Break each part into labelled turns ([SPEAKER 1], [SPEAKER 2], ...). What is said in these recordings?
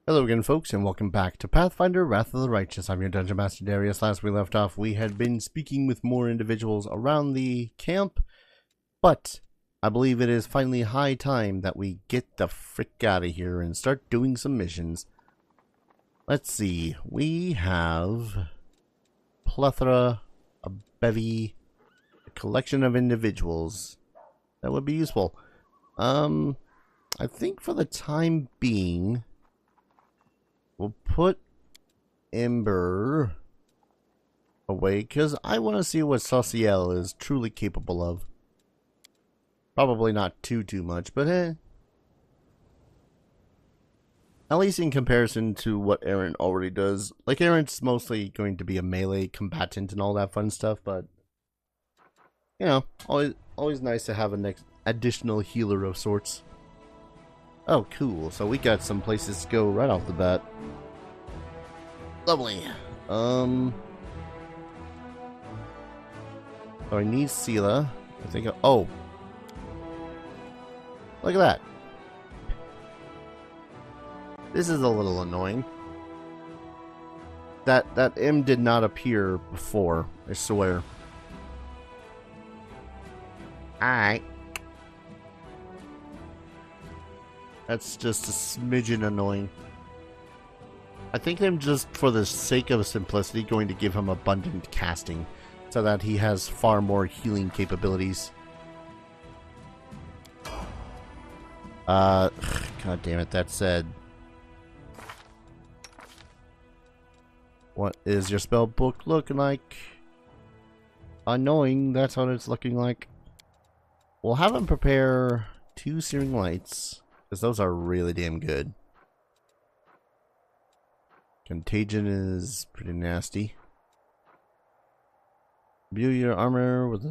[SPEAKER 1] Hello again, folks, and welcome back to Pathfinder, Wrath of the Righteous. I'm your Dungeon Master Darius. Last we left off, we had been speaking with more individuals around the camp, but I believe it is finally high time that we get the frick out of here and start doing some missions. Let's see, we have a plethora, a bevy, a collection of individuals that would be useful. I think for the time being, we'll put Ember away, because I want to see what Sosiel is truly capable of. Probably not too much, but at least in comparison to what Aaron already does. Like, Aaron's mostly going to be a melee combatant and all that fun stuff, but, you know, always nice to have a next additional healer of sorts. Oh, cool. So we got some places to go right off the bat. Lovely. So I need Seelah. I think. Oh, look at that. This is a little annoying. That M did not appear before, I swear. Alright. That's just a smidgen annoying. I think I'm just, for the sake of simplicity, going to give him abundant casting, so that he has far more healing capabilities. God damn it, that said. What is your spell book looking like? Annoying, that's what it's looking like. We'll have him prepare 2 Searing Lights, because those are really damn good. Contagion is pretty nasty. View your armor with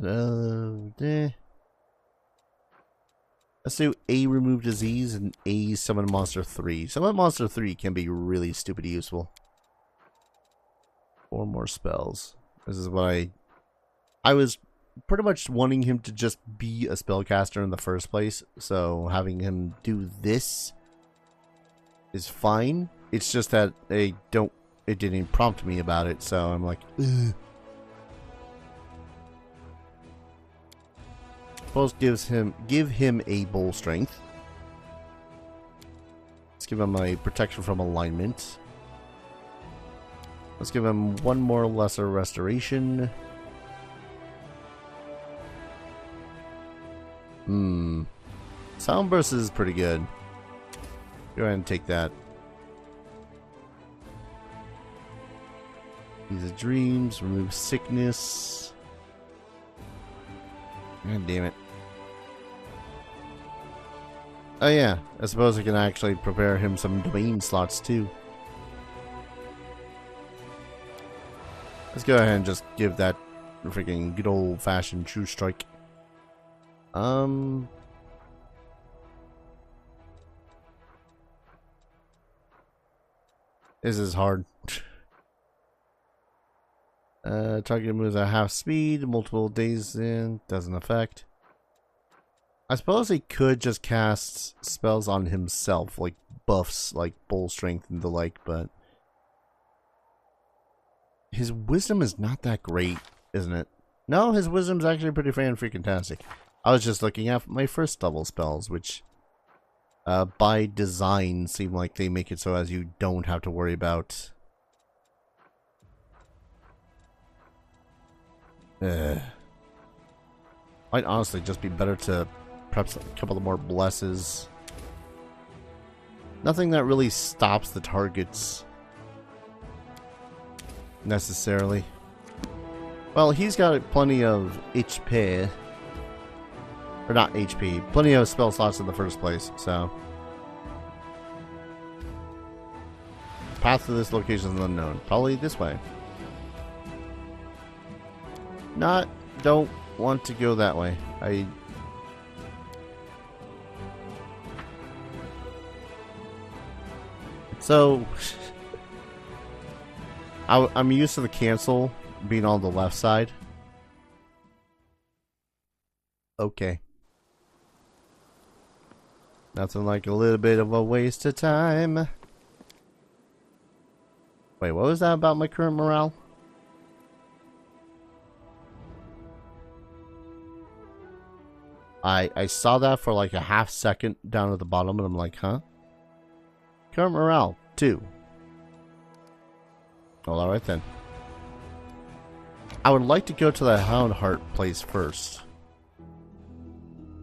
[SPEAKER 1] let's do A, remove disease, and A, summon monster 3. Summon monster 3 can be really stupid useful. 4 more spells. This is what I was pretty much wanting him to just be a spellcaster in the first place, so having him do this is fine. It's just that it didn't prompt me about it, so I'm like, ugh. Suppose give him a bowl strength. Let's give him a protection from alignment. Let's give him 1 more lesser restoration. Sound burst is pretty good. Go ahead and take that. These are dreams, remove sickness. God damn it. Oh yeah, I suppose I can actually prepare him some domain slots too. Let's go ahead and just give that freaking good old fashioned true strike. This is hard. Target moves at half speed, multiple days in, doesn't affect. I suppose he could just cast spells on himself, like buffs, like bowl strength and the like, but his wisdom is not that great, isn't it? No, his wisdom's actually pretty fan-freaking-tastic. I was just looking at my first level spells, which by design seem like they make it so as you don't have to worry about might honestly just be better to perhaps a couple of more blesses. Nothing that really stops the targets necessarily. Well, he's got plenty of HP. Or not HP, plenty of spell slots in the first place, so. Path to this location is unknown. Probably this way. Don't want to go that way. So, I'm used to the cancel being on the left side. Okay. Nothing like a little bit of a waste of time. Wait, what was that about my current morale? I saw that for like a half second down at the bottom, and I'm like, huh? Current morale, 2. Well, alright then. I would like to go to the Houndheart place first.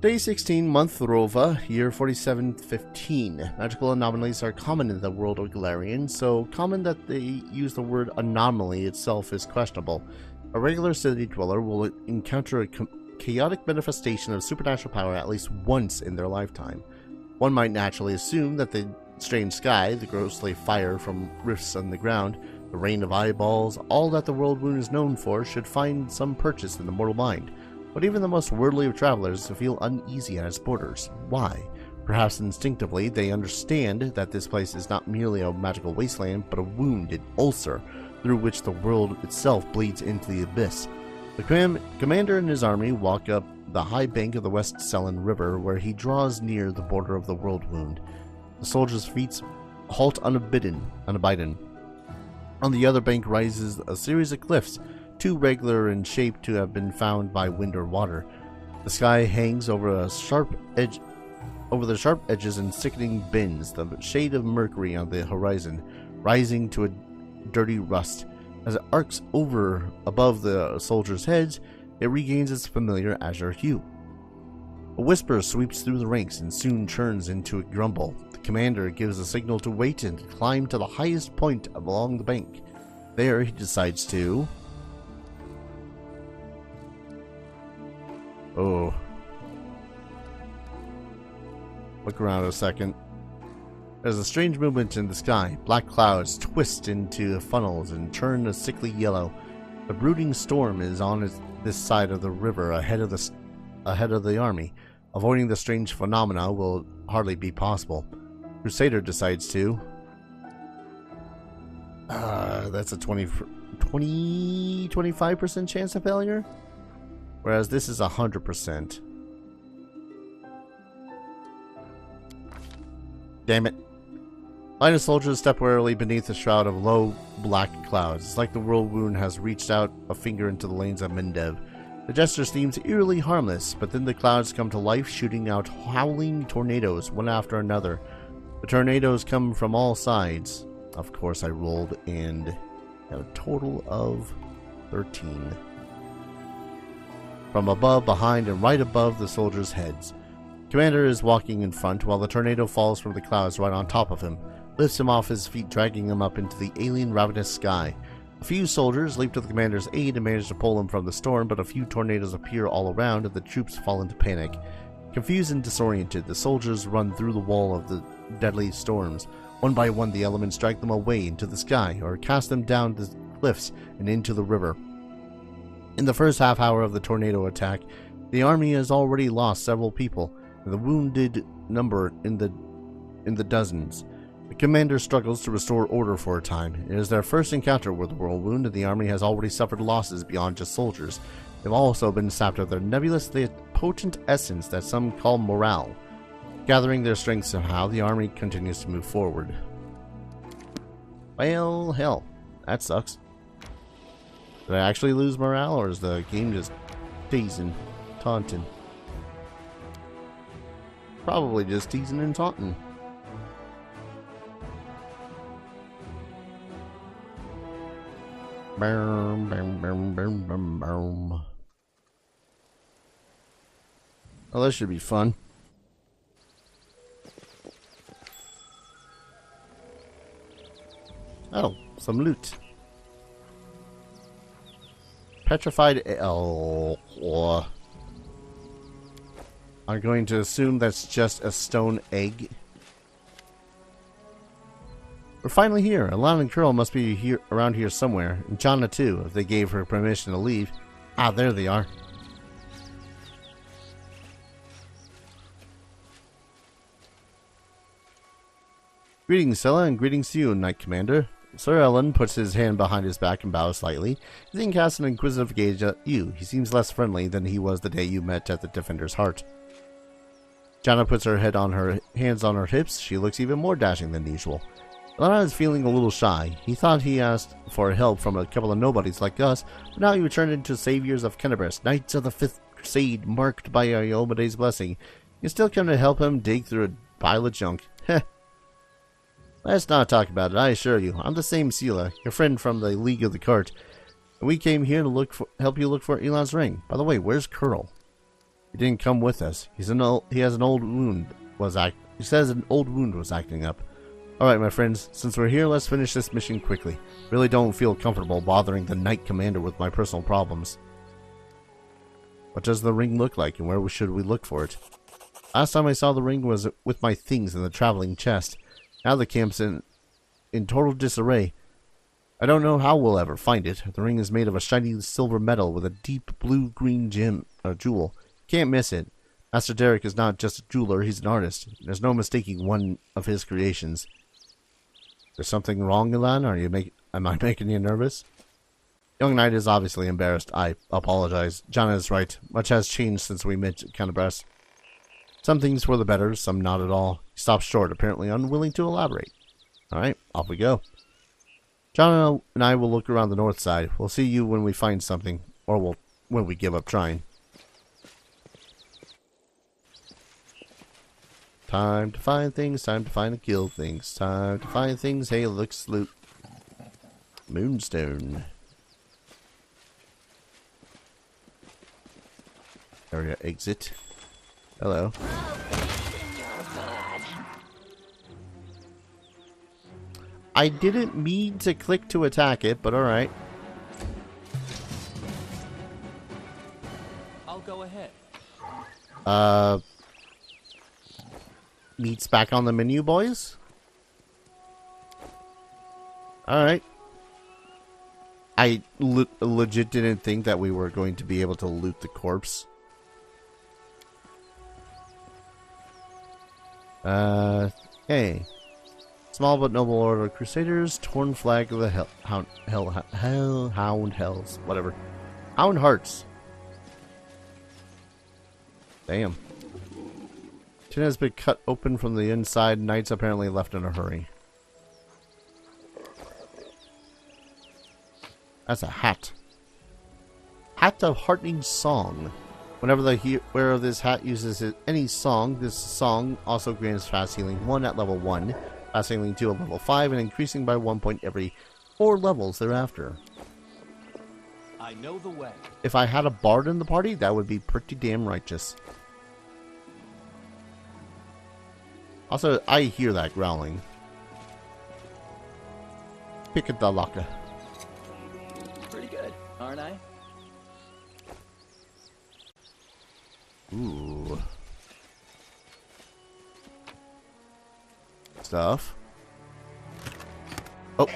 [SPEAKER 1] Day 16, month Rova, year 4715. Magical anomalies are common in the world of Galarian, so common that they use the word anomaly itself is questionable. A regular city dweller will encounter a chaotic manifestation of supernatural power at least once in their lifetime. One might naturally assume that the strange sky, the ghostly fire from rifts in the ground, the rain of eyeballs, all that the world wound is known for, should find some purchase in the mortal mind. But even the most worldly of travelers feel uneasy at its borders. Why? Perhaps instinctively they understand that this place is not merely a magical wasteland, but a wounded ulcer through which the world itself bleeds into the abyss. The commander and his army walk up the high bank of the West Selen River, where he draws near the border of the world wound. The soldiers' feet halt unabidden. On the other bank rises a series of cliffs, too regular in shape to have been found by wind or water. The sky hangs over the sharp edges and sickening bends, the shade of mercury on the horizon, rising to a dirty rust. As it arcs above the soldiers' heads, it regains its familiar azure hue. A whisper sweeps through the ranks and soon turns into a grumble. The commander gives a signal to wait and climb to the highest point along the bank. There he decides to... Oh. Look around a second. There's a strange movement in the sky. Black clouds twist into funnels and turn a sickly yellow. The brooding storm is on this side of the river ahead of the army. Avoiding the strange phenomena will hardly be possible. Crusader decides to... that's a 25% chance of failure? Whereas this is 100%. Damn it. Line of soldiers step warily beneath a shroud of low, black clouds. It's like the world wound has reached out a finger into the lanes of Mendev. The gesture seems eerily harmless, but then the clouds come to life, shooting out howling tornadoes, one after another. The tornadoes come from all sides. Of course, I rolled and got a total of 13. From above, behind, and right above the soldiers' heads. Commander is walking in front while the tornado falls from the clouds right on top of him, lifts him off his feet, dragging him up into the alien ravenous sky. A few soldiers leap to the commander's aid and manage to pull him from the storm, but a few tornadoes appear all around and the troops fall into panic. Confused and disoriented, the soldiers run through the wall of the deadly storms. One by one, the elements drag them away into the sky or cast them down the cliffs and into the river. In the first half hour of the tornado attack, the army has already lost several people, and the wounded number in the dozens. The commander struggles to restore order for a time. It is their first encounter with the world wound, and the army has already suffered losses beyond just soldiers. They've also been sapped of their nebulous, potent essence that some call morale. Gathering their strength somehow, the army continues to move forward. Well, hell, that sucks. Did I actually lose morale, or is the game just teasing, taunting? Probably just teasing and taunting. Boom, boom, boom, boom, boom, boom. Well, this should be fun. Oh, some loot. Petrified I'm going to assume that's just a stone egg. We're finally here. Alana and Curl must be here around here somewhere. And Jana too, if they gave her permission to leave. Ah, there they are. Greetings, Seelah, and greetings to you, Knight Commander. Sir Ellen puts his hand behind his back and bows slightly. He then casts an inquisitive gaze at you. He seems less friendly than he was the day you met at the Defender's Heart. Jana puts her hands on her hips. She looks even more dashing than usual. Lana is feeling a little shy. He thought he asked for help from a couple of nobodies like us, but now he turned into saviors of Kenabres, knights of the 5th Crusade, marked by Iomede's blessing. You still come to help him dig through a pile of junk. Heh. Let's not talk about it, I assure you. I'm the same Seelah, your friend from the League of the Cart. And we came here to help you look for Elon's ring. By the way, where's Curl? He didn't come with us. He has an old wound. He says an old wound was acting up. Alright, my friends, since we're here, let's finish this mission quickly. Really don't feel comfortable bothering the Knight Commander with my personal problems. What does the ring look like, and where should we look for it? Last time I saw the ring was with my things in the traveling chest. Now the camp's in total disarray. I don't know how we'll ever find it. The ring is made of a shiny silver metal with a deep blue-green jewel. Can't miss it. Master Derek is not just a jeweler, he's an artist. There's no mistaking one of his creations. There's something wrong, Elan? Am I making you nervous? Young Knight is obviously embarrassed. I apologize. Jana is right. Much has changed since we met Kenabres. Some things for the better, some not at all. He stops short, apparently unwilling to elaborate. Alright, off we go. Jana and I will look around the north side. We'll see you when we find something, or when we give up trying. Time to find things, time to find and kill things, time to find things. Hey, looks loot. Moonstone. Area exit. Hello. I didn't mean to click to attack it, but alright.
[SPEAKER 2] I'll go ahead.
[SPEAKER 1] Meat's back on the menu, boys. Alright. I legit didn't think that we were going to be able to loot the corpse. Hey. Small but noble order of crusaders, torn flag of the hound hells, whatever. Hound hearts. Damn. Tin has been cut open from the inside. Knights apparently left in a hurry. That's a hat. Hat of Heartening Song. Whenever the wearer of this hat uses any song, this song also grants fast healing 1 at level 1, fast healing 2 at level 5, and increasing by 1 point every 4 levels thereafter.
[SPEAKER 2] I know the way.
[SPEAKER 1] If I had a bard in the party, that would be pretty damn righteous. Also, I hear that growling. Pickadalaka.
[SPEAKER 2] Pretty good, aren't I?
[SPEAKER 1] Ooh. Stuff. Oh.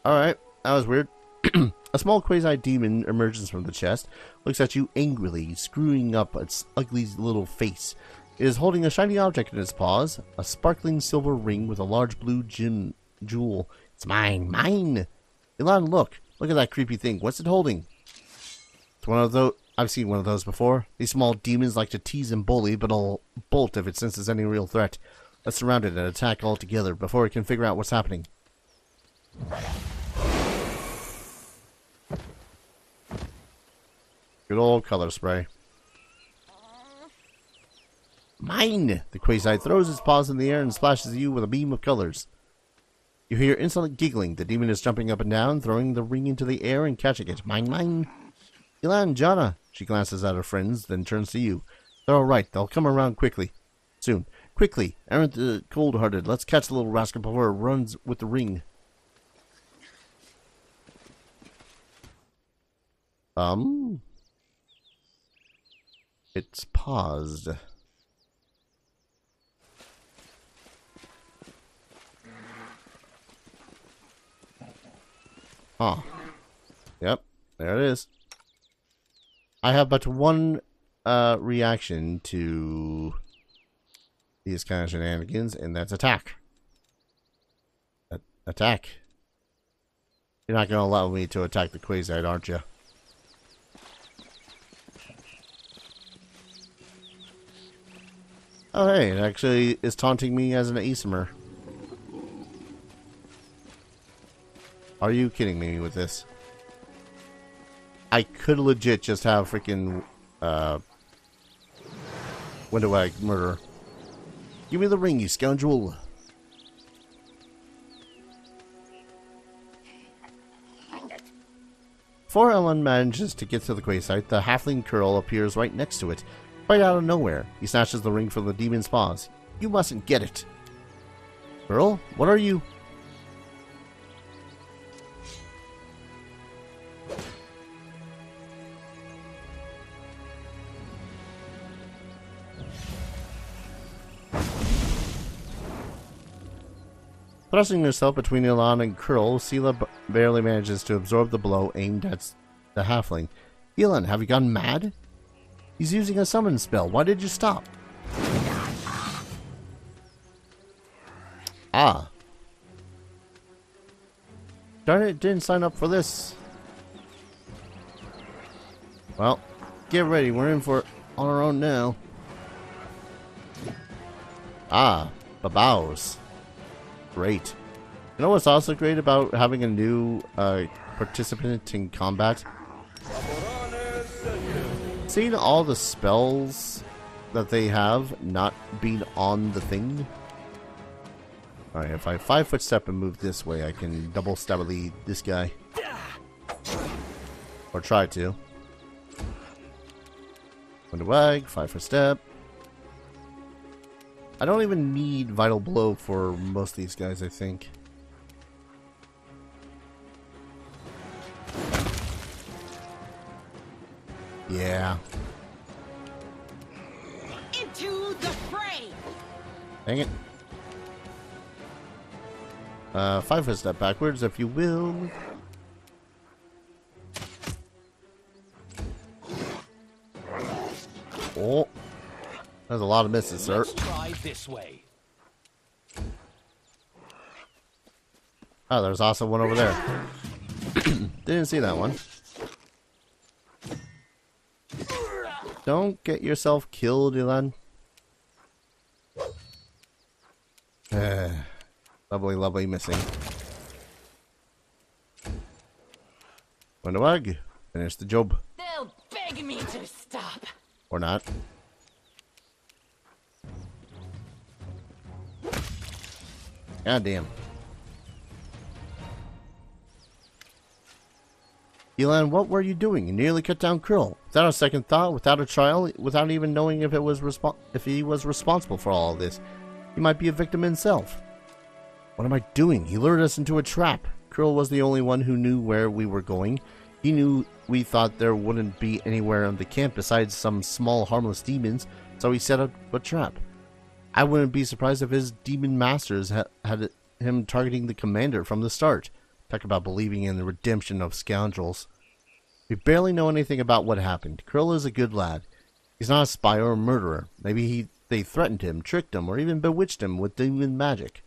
[SPEAKER 1] Alright, that was weird. A small quasi-demon emerges from the chest, looks at you angrily, screwing up its ugly little face. It is holding a shiny object in its paws, a sparkling silver ring with a large blue jewel. It's mine, mine! Elan, look at that creepy thing. What's it holding? It's one of those. I've seen one of those before. These small demons like to tease and bully, but it'll bolt if it senses any real threat. Let's surround it and attack all together before it can figure out what's happening. Good old color spray. Mine! The Quasi throws its paws in the air and splashes you with a beam of colors. You hear insolent giggling. The demon is jumping up and down, throwing the ring into the air and catching it. Mine, mine! Elan, Jana! She glances at her friends, then turns to you. They're alright. They'll come around quickly. Soon. Quickly! Aren't cold-hearted. Let's catch the little rascal before it runs with the ring. It's paused. Huh. Yep, there it is. I have but one reaction to these kind of shenanigans, and that's attack. Attack. You're not going to allow me to attack the Quasi, aren't you? Oh hey, it actually is taunting me as an Aesimer. Are you kidding me with this? I could legit just have freaking Windowag murder. Give me the ring, you scoundrel. Before Ellen manages to get to the gravesite, the halfling Curl appears right next to it. Right out of nowhere, he snatches the ring from the demon's paws. You mustn't get it. Curl, what are you? Thrusting herself between Elan and Curl, Seelah barely manages to absorb the blow aimed at the halfling. Elan, have you gone mad? He's using a summon spell. Why did you stop? Ah. Darn it, didn't sign up for this. Well, get ready. We're in for it on our own now. Ah, babaos. Great. You know what's also great about having a new participant in combat? Seeing all the spells that they have not being on the thing. Alright, if I 5-foot step and move this way, I can double stab lead this guy. Or try to. Windowag, 5-foot step. I don't even need Vital Blow for most of these guys, I think. Yeah.
[SPEAKER 3] Into the fray.
[SPEAKER 1] Dang it. 5-foot step backwards, if you will. Oh. There's a lot of misses, sir.
[SPEAKER 2] Let's try this way.
[SPEAKER 1] Oh, there's also one over there. Didn't see that one. Don't get yourself killed, Elan. Lovely, lovely missing. Windowag, finish the job.
[SPEAKER 3] They'll beg me to stop.
[SPEAKER 1] Or not. God damn. Elan, what were you doing? You nearly cut down Krill. Without a second thought, without a trial, without even knowing if he was responsible for all of this. He might be a victim himself. What am I doing? He lured us into a trap. Krill was the only one who knew where we were going. He knew we thought there wouldn't be anywhere in the camp besides some small harmless demons, so he set up a trap. I wouldn't be surprised if his demon masters had him targeting the commander from the start. Talk about believing in the redemption of scoundrels. We barely know anything about what happened. Krill is a good lad. He's not a spy or a murderer. Maybe they threatened him, tricked him, or even bewitched him with demon magic.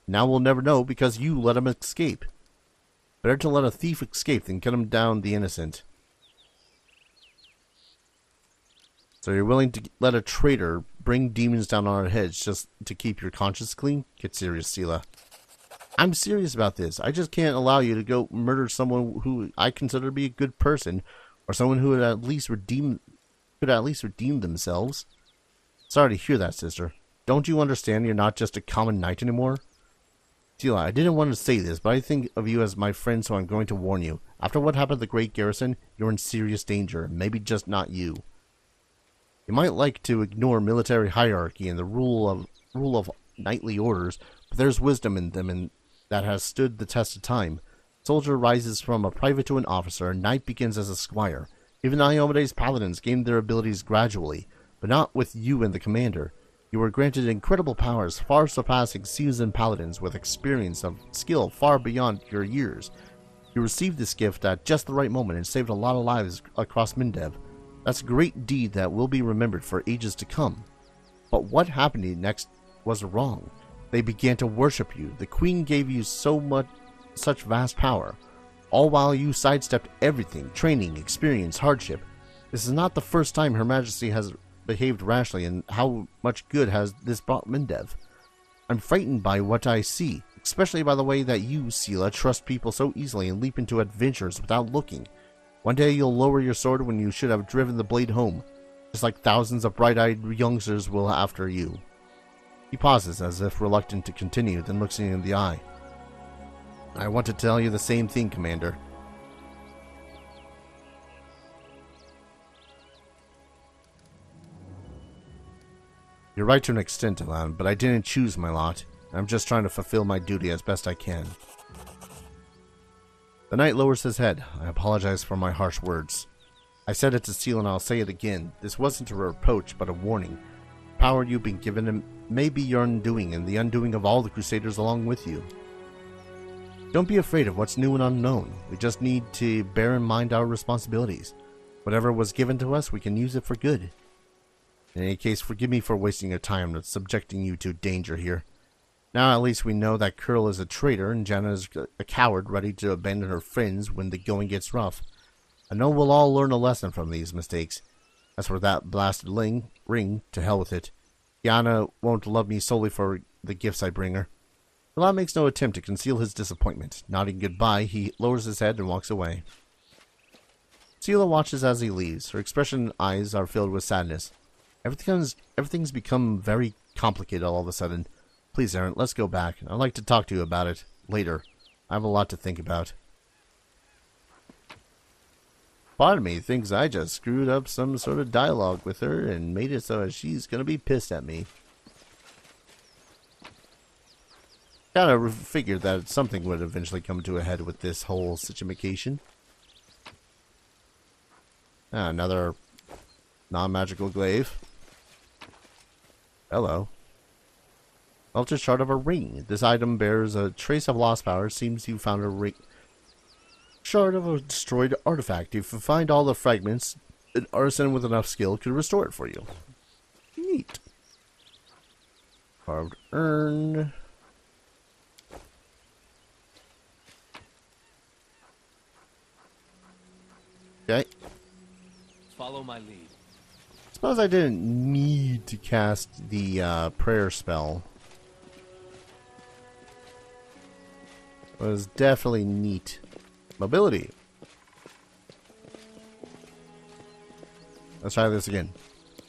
[SPEAKER 1] Now we'll never know because you let him escape. Better to let a thief escape than cut him down the innocent. So you're willing to let a traitor bring demons down on our heads just to keep your conscience clean? Get serious, Seelah. I'm serious about this. I just can't allow you to go murder someone who I consider to be a good person, or someone who would at least redeem themselves. Sorry to hear that, sister. Don't you understand you're not just a common knight anymore? Seelah, I didn't want to say this, but I think of you as my friend, so I'm going to warn you. After what happened at the Great Garrison, you're in serious danger. Maybe just not you. You might like to ignore military hierarchy and the rule of knightly orders, but there's wisdom in them and that has stood the test of time. Soldier rises from a private to an officer, and knight begins as a squire. Even Iomede's paladins gained their abilities gradually, but not with you and the commander. You were granted incredible powers far surpassing seasoned paladins with experience of skill far beyond your years. You received this gift at just the right moment and saved a lot of lives across Mindev. That's a great deed that will be remembered for ages to come. But what happened next was wrong. They began to worship you. The queen gave you such vast power, all while you sidestepped everything, training, experience, hardship. This is not the first time Her Majesty has behaved rashly, and how much good has this brought Mindev? I'm frightened by what I see, especially by the way that you, Seelah, trust people so easily and leap into adventures without looking. One day you'll lower your sword when you should have driven the blade home, just like thousands of bright-eyed youngsters will after you. He pauses, as if reluctant to continue, then looks me in the eye. I want to tell you the same thing, Commander. You're right to an extent, Alan, but I didn't choose my lot. I'm just trying to fulfill my duty as best I can. The knight lowers his head. I apologize for my harsh words. I said it to Seelah and I'll say it again. This wasn't a reproach, but a warning. The power you've been given may be your undoing, and the undoing of all the Crusaders along with you. Don't be afraid of what's new and unknown. We just need to bear in mind our responsibilities. Whatever was given to us, we can use it for good. In any case, forgive me for wasting your time and subjecting you to danger here. Now at least we know that Curl is a traitor and Janna is a coward ready to abandon her friends when the going gets rough. I know we'll all learn a lesson from these mistakes. As for that blasted ring, to hell with it. Janna won't love me solely for the gifts I bring her. Milan makes no attempt to conceal his disappointment. Nodding goodbye, he lowers his head and walks away. Seelah watches as he leaves. Her expression and eyes are filled with sadness. Everything's become very complicated all of a sudden. Please, Aaron, let's go back. I'd like to talk to you about it later. I have a lot to think about. Part of me thinks I just screwed up some sort of dialogue with her and made it so she's gonna be pissed at me. Kind of figured that something would eventually come to a head with this whole situation. Another non-magical glaive. Hello. Altar shard of a ring. This item bears a trace of lost power. Seems you found a ring. Shard of a destroyed artifact. If you find all the fragments, an artisan with enough skill could restore it for you. Neat. Carved urn. Okay.
[SPEAKER 2] Follow my lead.
[SPEAKER 1] Suppose I didn't need to cast the prayer spell. It was definitely neat. Mobility. Let's try this again.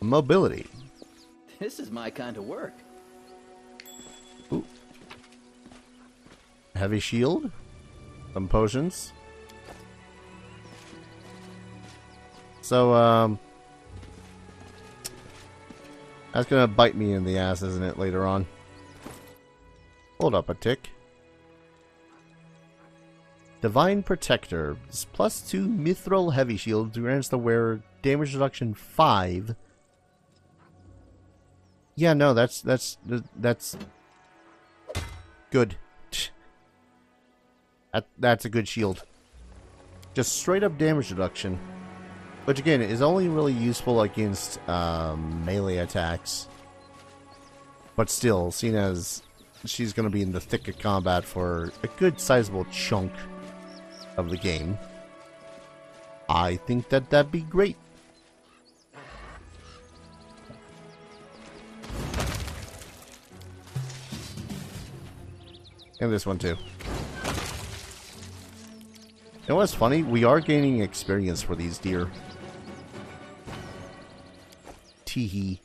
[SPEAKER 1] Mobility.
[SPEAKER 2] This is my kind of work.
[SPEAKER 1] Ooh. Heavy shield. Some potions. So, that's gonna bite me in the ass, isn't it, later on? Hold up a tick. Divine Protector. This +2 mithril heavy shield grants the wearer damage reduction 5. Yeah, no, that's good. That's a good shield. Just straight up damage reduction. Which again is only really useful against melee attacks. But still, seeing as she's going to be in the thick of combat for a good sizable chunk of the game, I think that that'd be great. And this one too. You know what's funny? We are gaining experience for these deer. Teehee.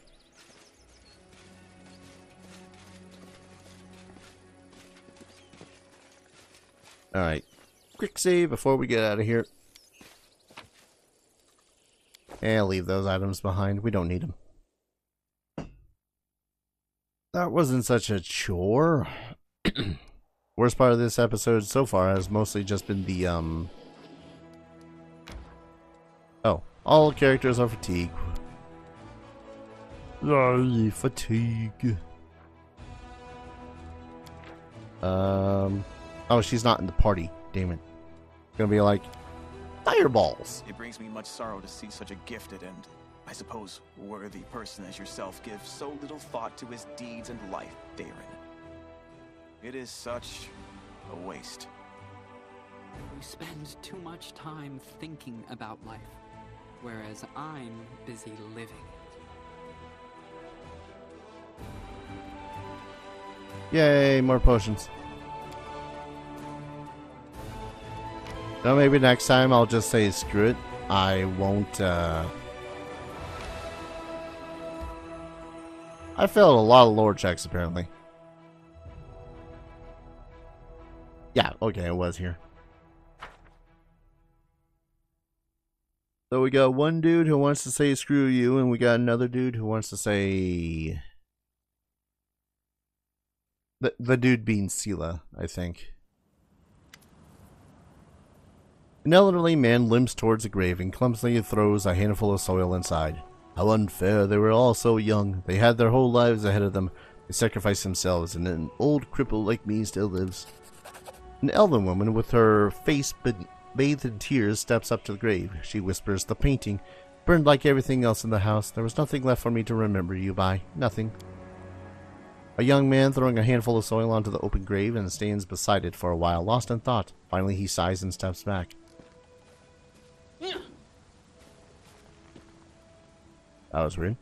[SPEAKER 1] Alright. Quick save before we get out of here. And leave those items behind. We don't need them. That wasn't such a chore. Worst part of this episode so far has mostly just been the, Oh, all characters are fatigued. Fatigue. Oh, she's not in the party. Damn it. Gonna be like, fireballs.
[SPEAKER 4] It brings me much sorrow to see such a gifted and, I suppose, worthy person as yourself give so little thought to his deeds and life, Darren. It is such a waste.
[SPEAKER 5] We spend too much time thinking about life, whereas I'm busy living.
[SPEAKER 1] Yay, more potions. Now maybe next time I'll just say screw it. I won't, I failed a lot of lore checks apparently. Yeah, okay, it was here. So we got one dude who wants to say screw you, and we got another dude who wants to say... The dude being Seelah, I think. An elderly man limps towards a grave and clumsily throws a handful of soil inside. How unfair, they were all so young. They had their whole lives ahead of them. They sacrificed themselves, and an old cripple like me still lives. An elven woman with her face bathed in tears steps up to the grave. She whispers, the painting burned like everything else in the house. There was nothing left for me to remember you by. Nothing. A young man throwing a handful of soil onto the open grave and stands beside it for a while, lost in thought. Finally he sighs and steps back. That was weird.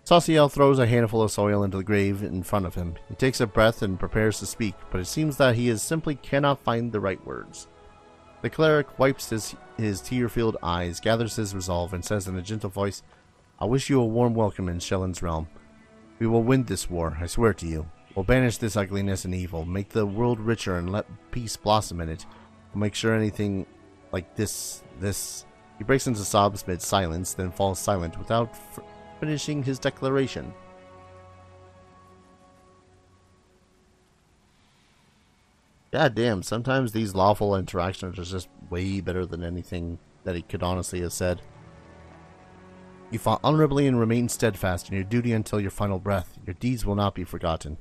[SPEAKER 1] Sosiel throws a handful of soil into the grave in front of him. He takes a breath and prepares to speak, but it seems that he simply cannot find the right words. The cleric wipes his tear-filled eyes, gathers his resolve, and says in a gentle voice, I wish you a warm welcome in Shellen's realm. We will win this war, I swear to you. We'll banish this ugliness and evil, make the world richer, and let peace blossom in it. We'll make sure anything like this... He breaks into sobs mid-silence, then falls silent without finishing his declaration. God damn, sometimes these lawful interactions are just way better than anything that he could honestly have said. You fought honorably and remained steadfast in your duty until your final breath. Your deeds will not be forgotten.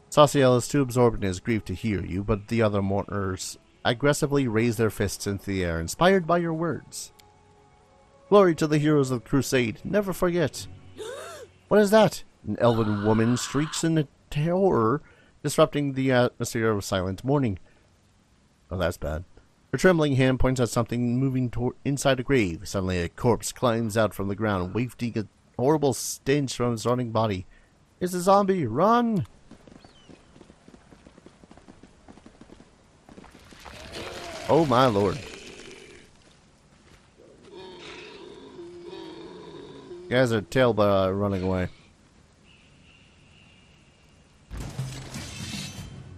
[SPEAKER 1] Sosiel is too absorbed in his grief to hear you, but the other mourners aggressively raise their fists into the air, inspired by your words. Glory to the heroes of the crusade. Never forget. What is that? An elven woman shrieks in terror, disrupting the atmosphere of silent mourning. Oh, that's bad. Her trembling hand points at something moving inside a grave. Suddenly a corpse climbs out from the ground, wafting a horrible stench from its rotting body. It's a zombie! Run! Oh my lord. You guys are tail by running away.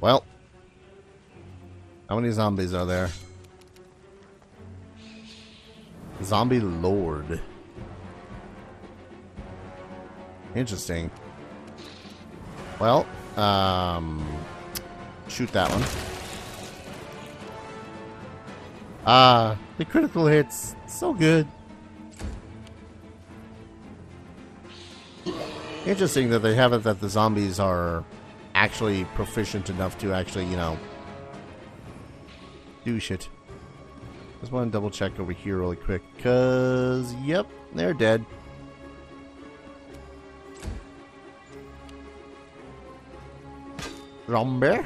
[SPEAKER 1] Well. How many zombies are there? Zombie Lord. Interesting. Well, shoot that one. The critical hits, so good. Interesting that they have it that the zombies are actually proficient enough to actually, you know, do shit. Just want to double check over here really quick, cause yep, they're dead. Zombie.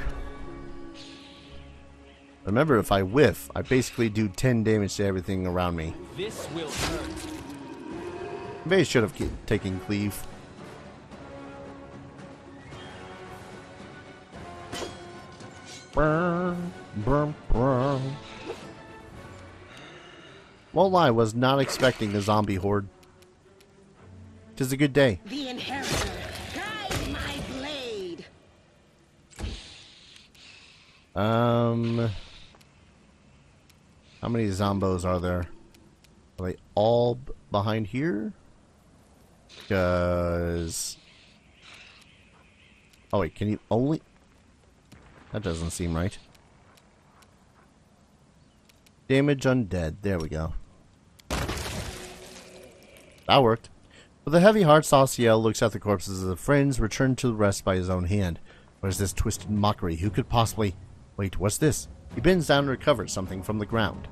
[SPEAKER 1] Remember, if I whiff, I basically do 10 damage to everything around me.
[SPEAKER 2] This will hurt.
[SPEAKER 1] Maybe I should have taken cleave. Won't lie, was not expecting a zombie horde. 'Tis a good day.
[SPEAKER 3] The inheritor, guide my blade.
[SPEAKER 1] How many zombos are there? Are they all behind here? Because... Oh wait, can you only... That doesn't seem right. Damage undead. There we go. That worked. With a heavy heart, Sosiel looks at the corpses of the friends returned to the rest by his own hand. What is this twisted mockery? Who could possibly... Wait, what's this? He bends down and recovers something from the ground.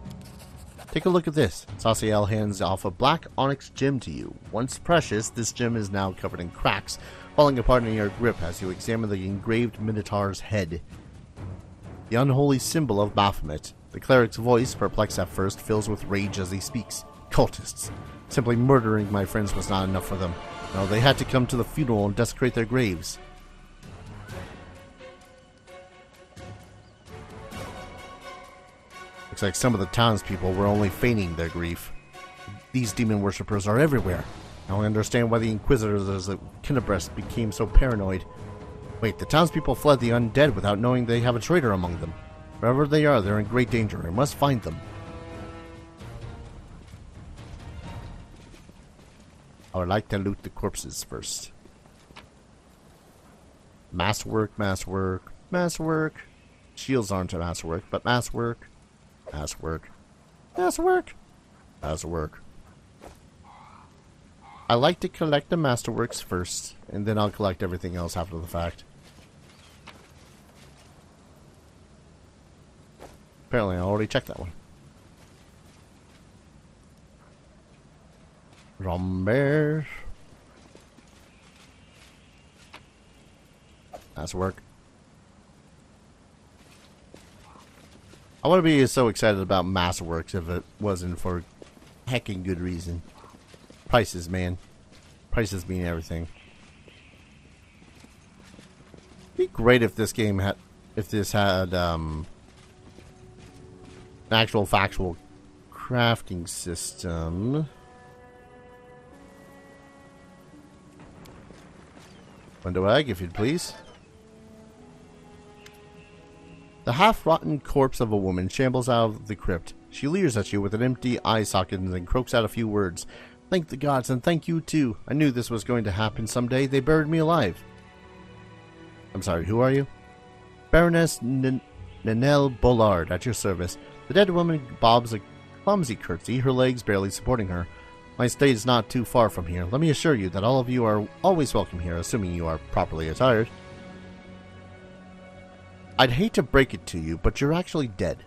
[SPEAKER 1] Take a look at this. Sosiel hands off a black onyx gem to you. Once precious, this gem is now covered in cracks, falling apart in your grip as you examine the engraved minotaur's head. The unholy symbol of Baphomet. The cleric's voice, perplexed at first, fills with rage as he speaks. Cultists. Simply murdering my friends was not enough for them. No, they had to come to the funeral and desecrate their graves. Looks like some of the townspeople were only feigning their grief. These demon worshippers are everywhere. Now I understand why the Inquisitors at Kinnebrest became so paranoid. Wait, the townspeople fled the undead without knowing they have a traitor among them. Wherever they are, they're in great danger. I must find them. I would like to loot the corpses first. Masswork, masswork, masswork. Shields aren't a masswork, but masswork. Masswork. Masswork. Masswork. I like to collect the masterworks first, and then I'll collect everything else after the fact. Apparently I already checked that one. Romber. Masswork. I wouldn't be so excited about masterworks if it wasn't for hecking good reason. Prices, man. Prices mean everything. It'd be great if this game had, an actual factual crafting system. Window egg, if you'd please. The half-rotten corpse of a woman shambles out of the crypt. She leers at you with an empty eye socket and then croaks out a few words. Thank the gods, and thank you too. I knew this was going to happen someday. They buried me alive. I'm sorry, who are you? Baroness Nanelle Bollard, at your service. The dead woman bobs a clumsy curtsy, her legs barely supporting her. My estate is not too far from here. Let me assure you that all of you are always welcome here, assuming you are properly attired. I'd hate to break it to you, but you're actually dead.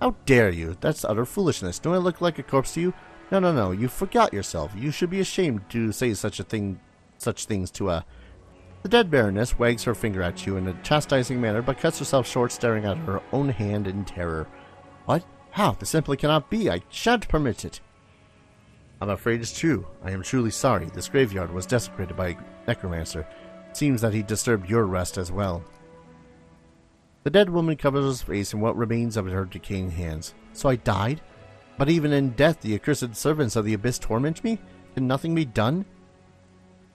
[SPEAKER 1] How dare you? That's utter foolishness. Do I look like a corpse to you? No, you forgot yourself. You should be ashamed to say such things to a... The dead Baroness wags her finger at you in a chastising manner, but cuts herself short, staring at her own hand in terror. What? How? This simply cannot be. I shan't permit it. I'm afraid it's true. I am truly sorry. This graveyard was desecrated by a necromancer. It seems that he disturbed your rest as well. The dead woman covers her face in what remains of her decaying hands. So I died? But even in death, the accursed servants of the abyss torment me? Can nothing be done?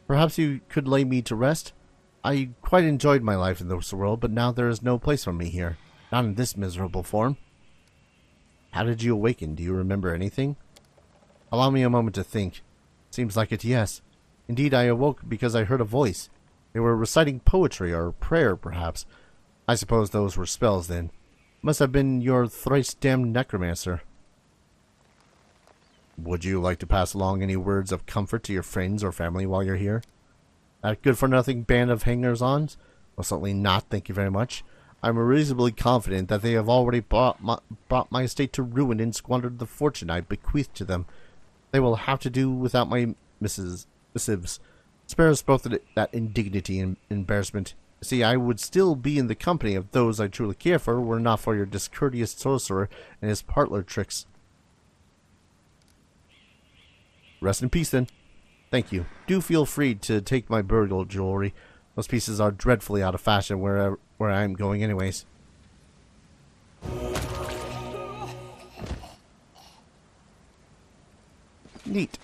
[SPEAKER 1] Perhaps you could lay me to rest? I quite enjoyed my life in this world, but now there is no place for me here. Not in this miserable form. How did you awaken? Do you remember anything? Allow me a moment to think. Seems like it, yes. Indeed, I awoke because I heard a voice. They were reciting poetry or prayer, perhaps. I suppose those were spells, then. Must have been your thrice-damned necromancer. Would you like to pass along any words of comfort to your friends or family while you're here? That good-for-nothing band of hangers-ons? Well, certainly not, thank you very much. I'm reasonably confident that they have already brought my estate to ruin and squandered the fortune I bequeathed to them. They will have to do without my missives. Spare us both that indignity and embarrassment. See, I would still be in the company of those I truly care for, were not for your discourteous sorcerer and his parlor tricks. Rest in peace, then. Thank you. Do feel free to take my burial jewelry. Those pieces are dreadfully out of fashion where I'm going anyways. Neat.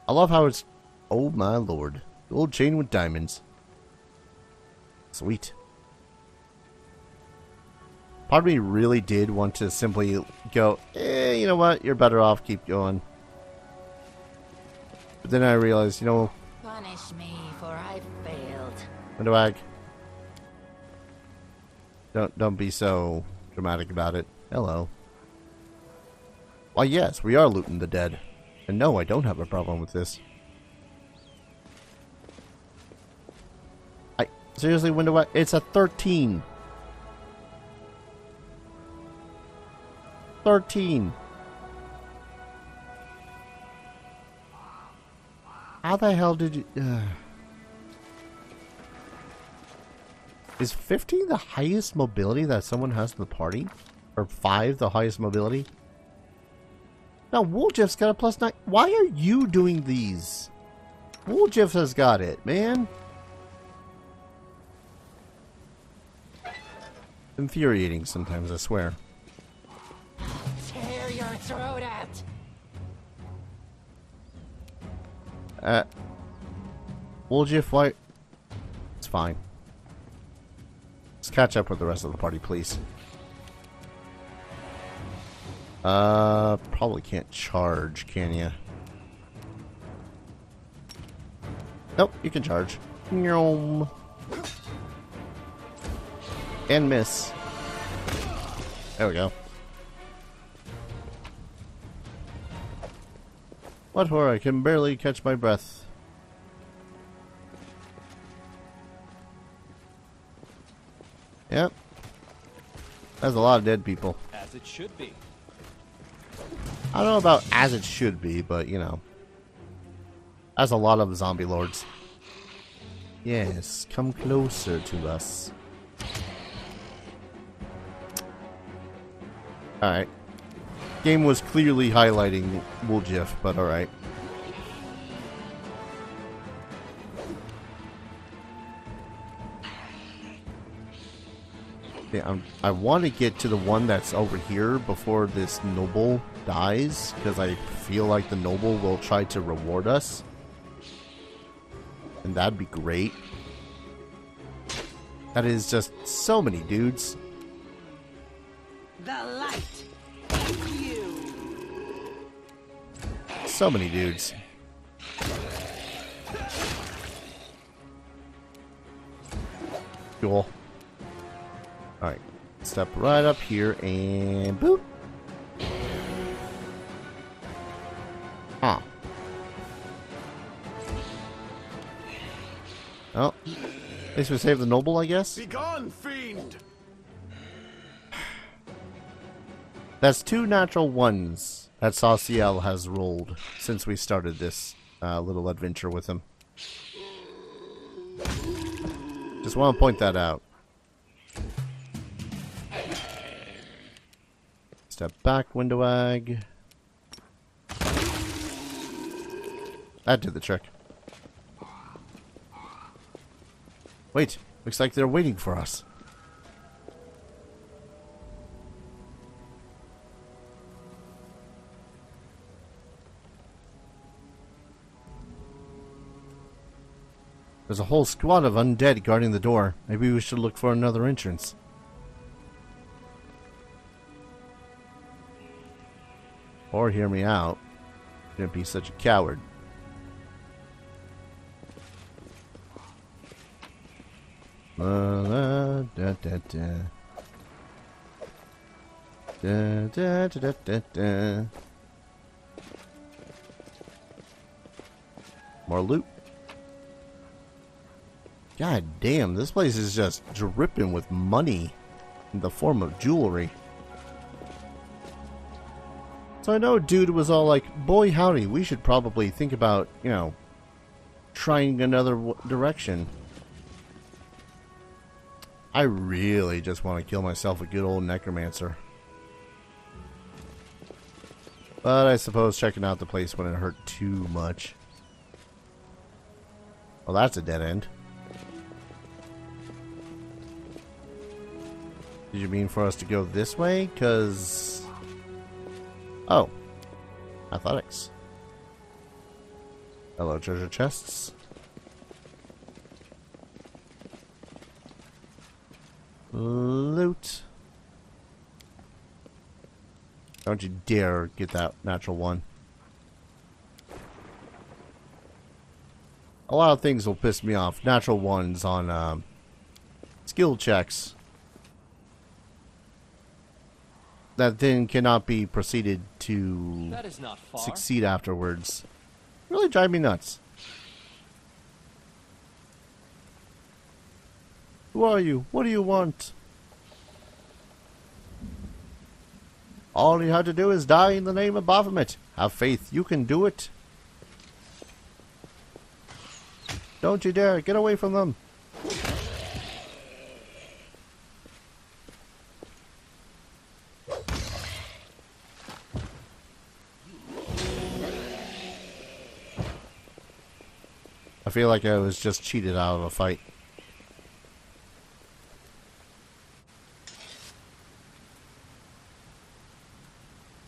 [SPEAKER 1] I love how it's... Oh my lord. Gold chain with diamonds. Sweet. Part of me really did want to simply go, you know what? You're better off. Keep going. But then I realized, you know...
[SPEAKER 3] Punish me, for I've failed.
[SPEAKER 1] Windowag. Don't be so dramatic about it. Hello. Why, yes, we are looting the dead. And no, I don't have a problem with this. Seriously, Windowag? It's a 13. 13. How the hell did you... Is 15 the highest mobility that someone has in the party? Or 5 the highest mobility? Now, Wooljeff's got a +9. Why are you doing these? Wooljeff has got it, man. infuriating sometimes, I swear.
[SPEAKER 3] Tear your throat out.
[SPEAKER 1] Woljif, why? It's fine. Let's catch up with the rest of the party, please. Probably can't charge, can you? Nope, you can charge. Nyom. And miss. There we go. What for? I can barely catch my breath. Yep. That's a lot of dead people.
[SPEAKER 2] As it should be.
[SPEAKER 1] I don't know about as it should be, but you know. That's a lot of zombie lords. Yes, come closer to us. Alright. Game was clearly highlighting Woljif, but alright. Yeah, I want to get to the one that's over here before this noble dies, because I feel like the noble will try to reward us. And that'd be great. That is just so many dudes.
[SPEAKER 3] The light. You.
[SPEAKER 1] So many dudes. Cool. Alright. Step right up here and boop. Huh. Oh. At least we saved the noble, I guess.
[SPEAKER 4] Begone, fiend!
[SPEAKER 1] That's 2 natural ones that Sosiel has rolled since we started this little adventure with him. Just want to point that out. Step back, window ag. That did the trick. Wait, looks like they're waiting for us. There's a whole squad of undead guarding the door. Maybe we should look for another entrance. Or hear me out. Don't be such a coward. Da, da, da, da. Da, da, da, da, da. More loot. God damn, this place is just dripping with money in the form of jewelry. So I know dude was all like, boy howdy, we should probably think about, you know, trying another direction. I really just want to kill myself a good old necromancer. But I suppose checking out the place wouldn't hurt too much. Well, that's a dead end. Did you mean for us to go this way? Because... Oh. Athletics. Hello, treasure chests. Loot. Don't you dare get that natural one. A lot of things will piss me off. Natural ones on skill checks. That then cannot be proceeded to
[SPEAKER 2] That is not far.
[SPEAKER 1] succeed afterwards. Really drive me nuts. Who are you? What do you want? All you have to do is die in the name of Baphomet. Have faith, you can do it. Don't you dare, get away from them. I feel like I was just cheated out of a fight.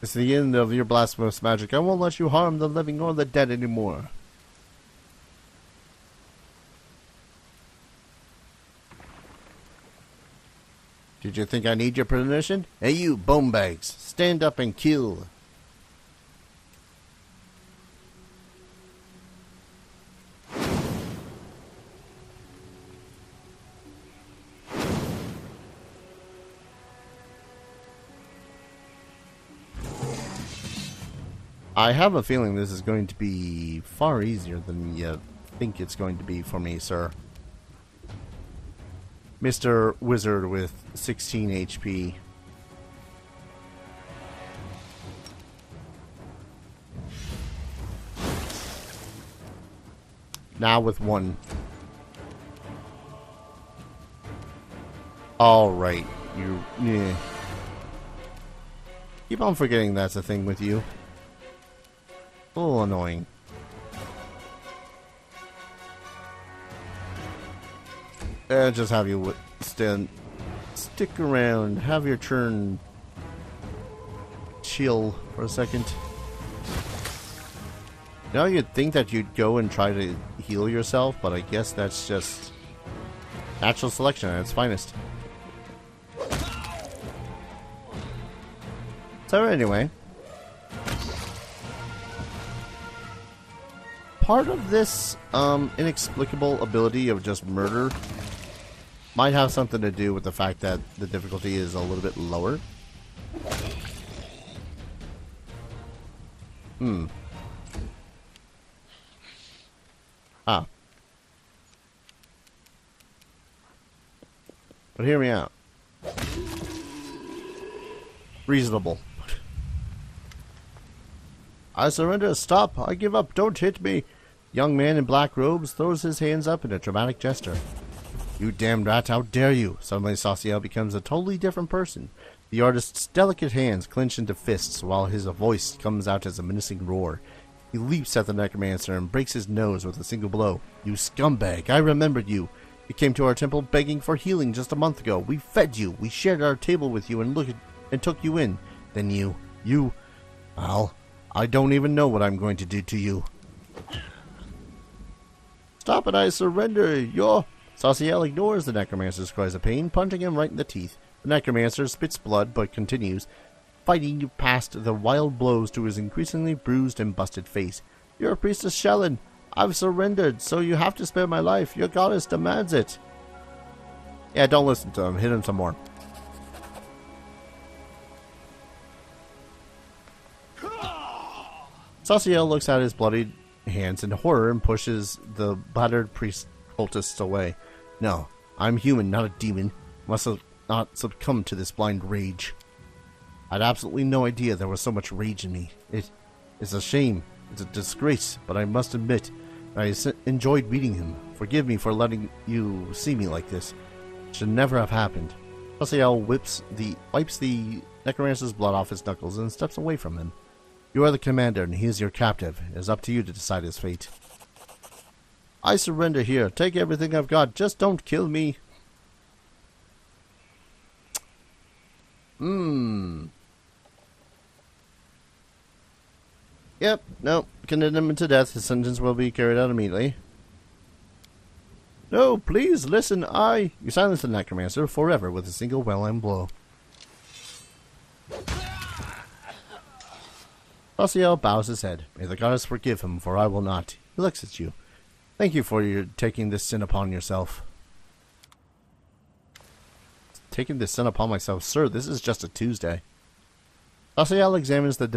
[SPEAKER 1] It's the end of your blasphemous magic. I won't let you harm the living or the dead anymore. Did you think I need your permission? Hey you, bone bags. Stand up and kill. I have a feeling this is going to be far easier than you think it's going to be for me, sir. Mr. Wizard with 16 HP. Now with 1. Alright, you... Yeah. Keep on forgetting that's a thing with you. A little annoying. Just have you stick around, have your turn, chill for a second. You know, you'd think that you'd go and try to heal yourself, but I guess that's just natural selection at its finest. So anyway, part of this inexplicable ability of just murder might have something to do with the fact that the difficulty is a little bit lower. Ah. But hear me out. Reasonable. I surrender. Stop. I give up. Don't hit me. Young man in black robes throws his hands up in a dramatic gesture. You damned rat, how dare you! Suddenly Sosiel becomes a totally different person. The artist's delicate hands clench into fists while his voice comes out as a menacing roar. He leaps at the Necromancer and breaks his nose with a single blow. You scumbag, I remembered you. You came to our temple begging for healing just a month ago. We fed you, we shared our table with you and took you in. Then you... Well, I don't even know what I'm going to do to you. Stop it, I surrender. You're... Sosiel ignores the Necromancer's cries of pain, punching him right in the teeth. The Necromancer spits blood, but continues, fighting past the wild blows to his increasingly bruised and busted face. You're a priestess Shellen. I've surrendered, so you have to spare my life. Your goddess demands it. Yeah, don't listen to him. Hit him some more. Sosiel looks at his bloodied hands in horror and pushes the battered priest cultists away. No, I'm human, not a demon. Must have not succumbed to this blind rage. I had absolutely no idea there was so much rage in me. It's a shame. It's a disgrace, but I must admit, I enjoyed beating him. Forgive me for letting you see me like this. It should never have happened. Sosiel wipes the Necromancer's blood off his knuckles and steps away from him. You are the commander, and he is your captive. It is up to you to decide his fate. I surrender here. Take everything I've got. Just don't kill me. Yep, no. Condemn him to death. His sentence will be carried out immediately. No, please, listen, You silence the Necromancer forever with a single well-aimed blow. Sosiel bows his head. May the goddess forgive him, for I will not. He looks at you. Thank you for your taking this sin upon yourself. Taking this sin upon myself? Sir, this is just a Tuesday. Sosiel examines the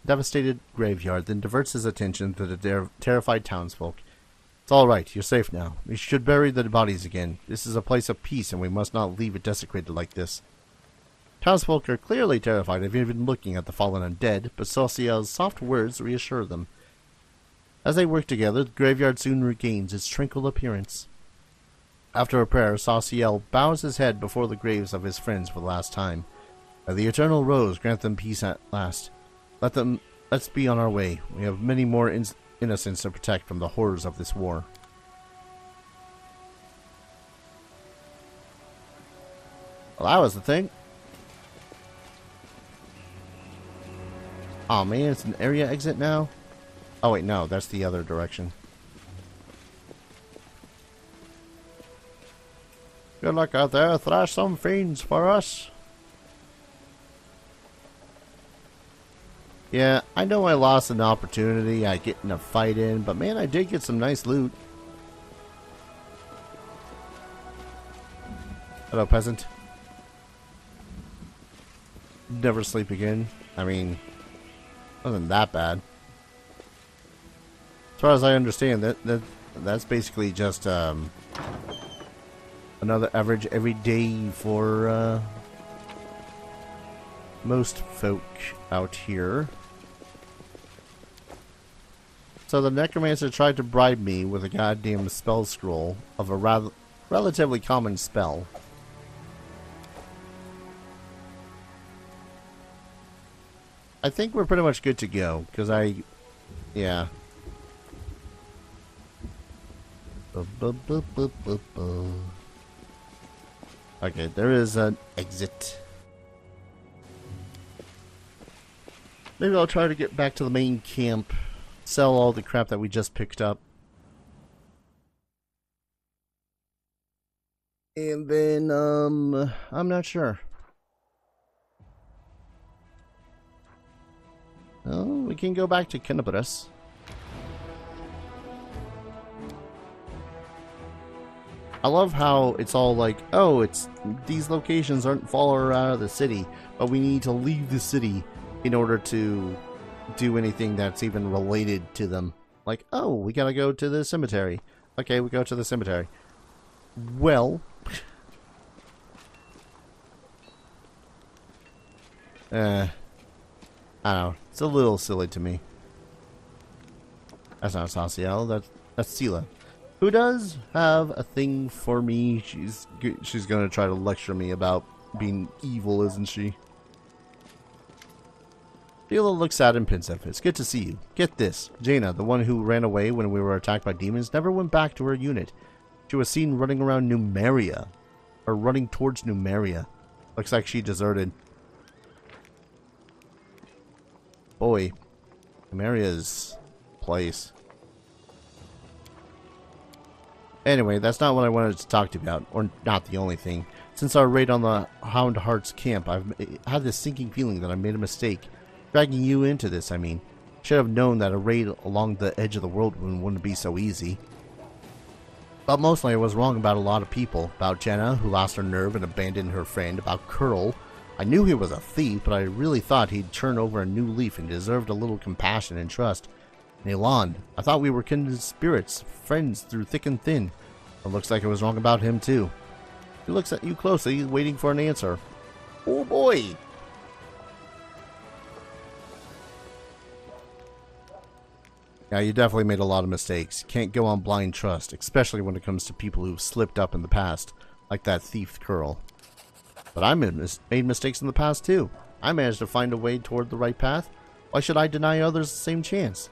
[SPEAKER 1] devastated graveyard, then diverts his attention to the terrified townsfolk. It's all right. You're safe now. We should bury the bodies again. This is a place of peace, and we must not leave it desecrated like this. Townsfolk are clearly terrified of even looking at the fallen undead, but Sosiel's soft words reassure them. As they work together, the graveyard soon regains its tranquil appearance. After a prayer, Sosiel bows his head before the graves of his friends for the last time. By the eternal rose, grant them peace at last. Let's be on our way. We have many more innocents to protect from the horrors of this war. Well, that was the thing. Oh man, it's an area exit now? Oh wait, no, that's the other direction. Good luck out there, thrash some fiends for us. Yeah, I know I lost an opportunity at getting a fight in, but man, I did get some nice loot. Hello, peasant. Never sleep again. I mean, wasn't that bad. As far as I understand, that's basically just another average every day for most folk out here. So the Necromancer tried to bribe me with a goddamn spell scroll of a relatively common spell. I think we're pretty much good to go, because yeah. Okay, there is an exit. Maybe I'll try to get back to the main camp, sell all the crap that we just picked up. And then, I'm not sure. Oh, we can go back to Kenabras. I love how it's all like, oh, these locations aren't far out of the city, but we need to leave the city in order to do anything that's even related to them. Like, oh, we gotta go to the cemetery. Okay, we go to the cemetery. Well, I don't know. It's a little silly to me. That's not Sosiel. That's Seelah, who does have a thing for me. She's gonna try to lecture me about being evil, isn't she? Seelah looks sad and pensive. It's good to see you. Get this. Jaina, the one who ran away when we were attacked by demons, never went back to her unit. She was seen running around Numeria. Or running towards Numeria. Looks like she deserted. Boy, Numeria's place. Anyway, that's not what I wanted to talk to you about, or not the only thing. Since our raid on the Hound Heart's camp, I've had this sinking feeling that I made a mistake. Dragging you into this, I mean. Should have known that a raid along the edge of the world wouldn't be so easy. But mostly I was wrong about a lot of people. About Jenna, who lost her nerve and abandoned her friend. About Curl. I knew he was a thief, but I really thought he'd turn over a new leaf and deserved a little compassion and trust. And Elan, I thought we were kindred spirits, friends through thick and thin. It looks like I was wrong about him too. He looks at you closely, waiting for an answer. Oh boy! Yeah, you definitely made a lot of mistakes. Can't go on blind trust, especially when it comes to people who've slipped up in the past, like that thief Curl. But I made mistakes in the past too. I managed to find a way toward the right path. Why should I deny others the same chance?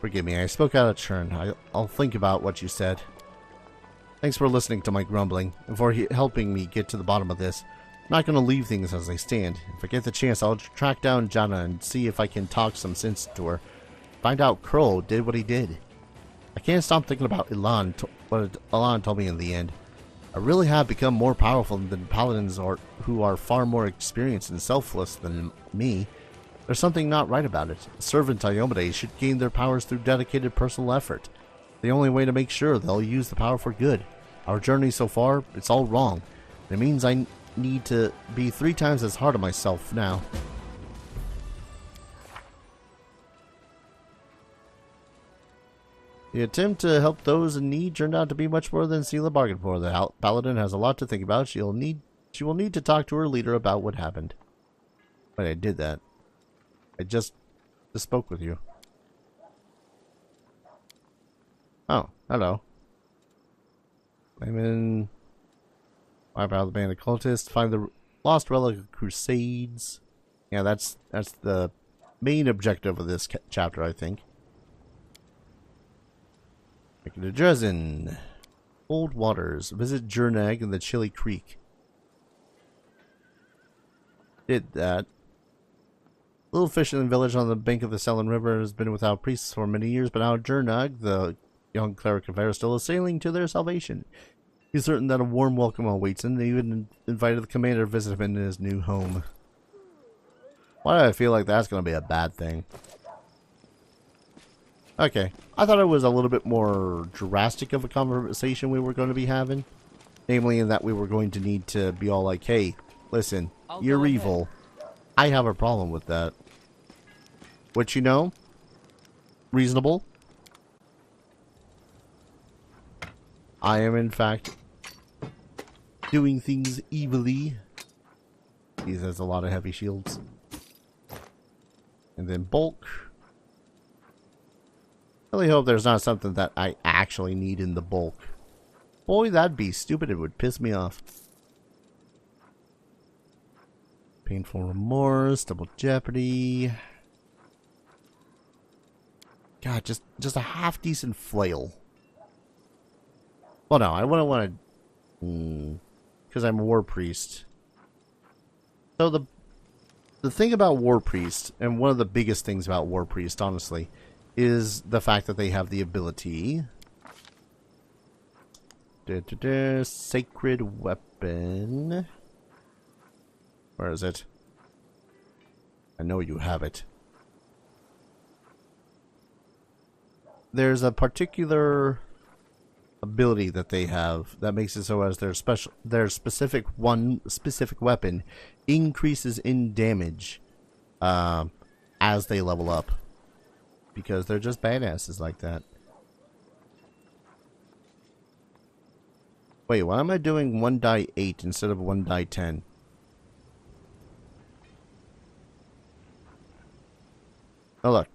[SPEAKER 1] Forgive me, I spoke out of turn. I'll think about what you said. Thanks for listening to my grumbling, and for helping me get to the bottom of this. I'm not going to leave things as they stand. If I get the chance, I'll track down Jana and see if I can talk some sense to her. Find out Curl did what he did. I can't stop thinking about Elan, what Elan told me in the end. I really have become more powerful than paladins who are far more experienced and selfless than me. There's something not right about it. Servant Iomade should gain their powers through dedicated personal effort. The only way to make sure they'll use the power for good. Our journey so far, it's all wrong. It means I need to be 3 times as hard on myself now. The attempt to help those in need turned out to be much more than Seelah bargained for. The paladin has a lot to think about. She will need to talk to her leader about what happened. Wait, I did that. I just spoke with you. Oh, hello. I'm in. Wipe out the band of cultists. Find the lost relic of crusades. Yeah, that's the main objective of this chapter, I think. Make it a Dresden. Old Waters. Visit Jernag and the Chilly Creek. Did that. little fishing village on the bank of the Selin River has been without priests for many years, but now Jernag, the young cleric of Aristil, is sailing to their salvation. He's certain that a warm welcome awaits, and they even invited the commander to visit him in his new home. Why do I feel like that's going to be a bad thing? Okay, I thought it was a little bit more drastic of a conversation we were going to be having. Namely, in that we were going to need to be all like, hey, listen, you're evil. I have a problem with that. Which, you know, reasonable. I am, in fact, doing things evilly. He has a lot of heavy shields. And then bulk. I really hope there's not something that I actually need in the bulk. Boy, that'd be stupid. It would piss me off. Painful remorse, double jeopardy. God, just a half decent flail. Well, no, I wouldn't want to, because I'm a war priest. So the thing about war priest, and one of the biggest things about war priest, honestly, is the fact that they have the ability. Sacred weapon. Where is it? I know you have it. There's a particular ability that they have that makes it so as their specific weapon increases in damage as they level up, because they're just badasses like that. Wait, why am I doing 1 die 8 instead of 1 die 10? Oh look,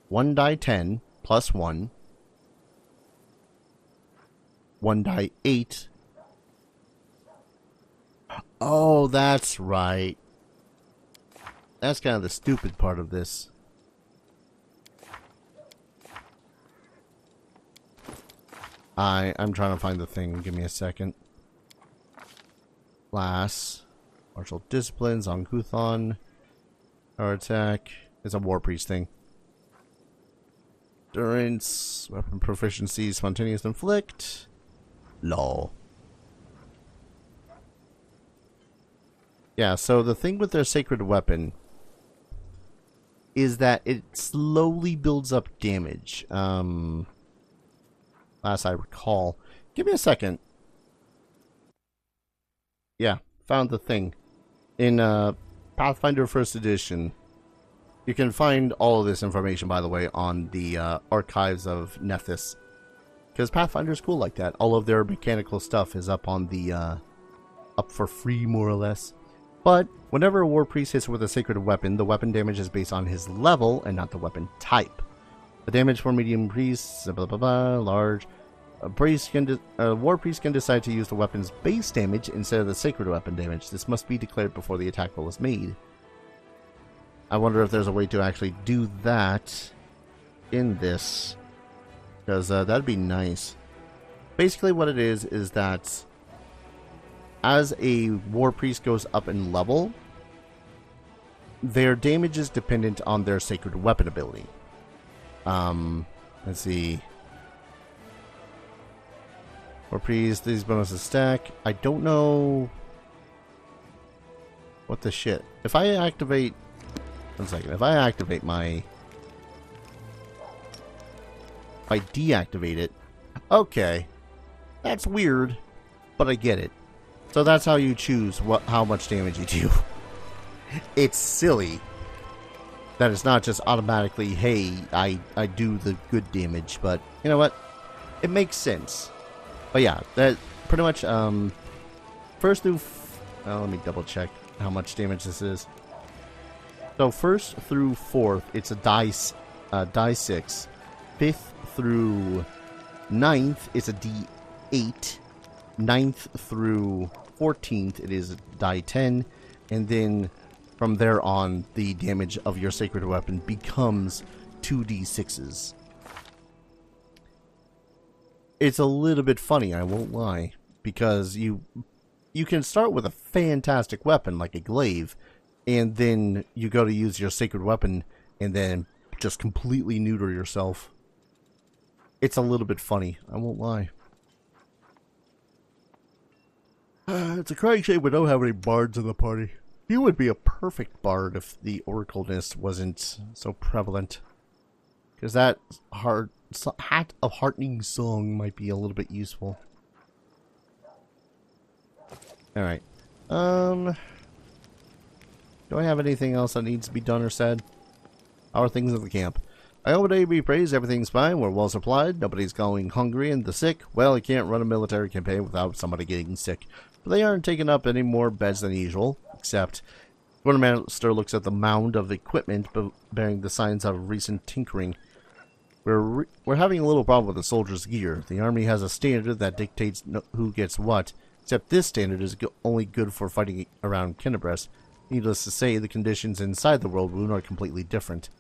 [SPEAKER 1] 1 die 10 plus 1. 1 die 8. Oh, that's right. That's kind of the stupid part of this. I'm trying to find the thing. Give me a second. Class. Martial disciplines on Kuthon. Power attack. It's a war priest thing. Endurance. Weapon proficiency. Spontaneous inflict. Lol. Yeah, so the thing with their sacred weapon is that it slowly builds up damage. Last I recall. Give me a second. Yeah, found the thing. In Pathfinder 1st Edition, you can find all of this information, by the way, on the archives of Nephthys. Because Pathfinder's cool like that. All of their mechanical stuff is up on the up for free, more or less. But whenever a war priest hits with a sacred weapon, the weapon damage is based on his level and not the weapon type. The damage for medium priests, blah blah blah, large. A war priest can decide to use the weapon's base damage instead of the sacred weapon damage. This must be declared before the attack roll is made. I wonder if there's a way to actually do that in this, because that'd be nice. Basically what it is that as a war priest goes up in level, their damage is dependent on their sacred weapon ability. Let's see. War priest, these bonuses stack. I don't know what the shit. If I activate, one second. If I activate if I deactivate it, okay, that's weird, but I get it. So that's how you choose how much damage you do. It's silly that it's not just automatically, hey, I do the good damage, but you know what? It makes sense. But yeah, that pretty much, first through, let me double check how much damage this is. So first through 4th, it's a die 6. 5th through 9th, it's a D8. 9th through 14th, it is die 10. And then from there on, the damage of your sacred weapon becomes 2d6s. It's a little bit funny, I won't lie, because you can start with a fantastic weapon like a glaive, and then you go to use your sacred weapon and then just completely neuter yourself. It's a little bit funny, I won't lie. It's a crying shame we don't have any bards in the party. You would be a perfect bard if the oracleness wasn't so prevalent. Because that hat of heartening song might be a little bit useful. Alright. Do I have anything else that needs to be done or said? How are things at the camp? I hope today be praised, everything's fine, we're well supplied, nobody's going hungry, and the sick, well, you can't run a military campaign without somebody getting sick. But they aren't taking up any more beds than usual, except Quartermaster looks at the mound of equipment bearing the signs of recent tinkering. We're having a little problem with the soldiers' gear. The army has a standard that dictates who gets what, except this standard is only good for fighting around Kennebrest. Needless to say, the conditions inside the World Wound are completely different.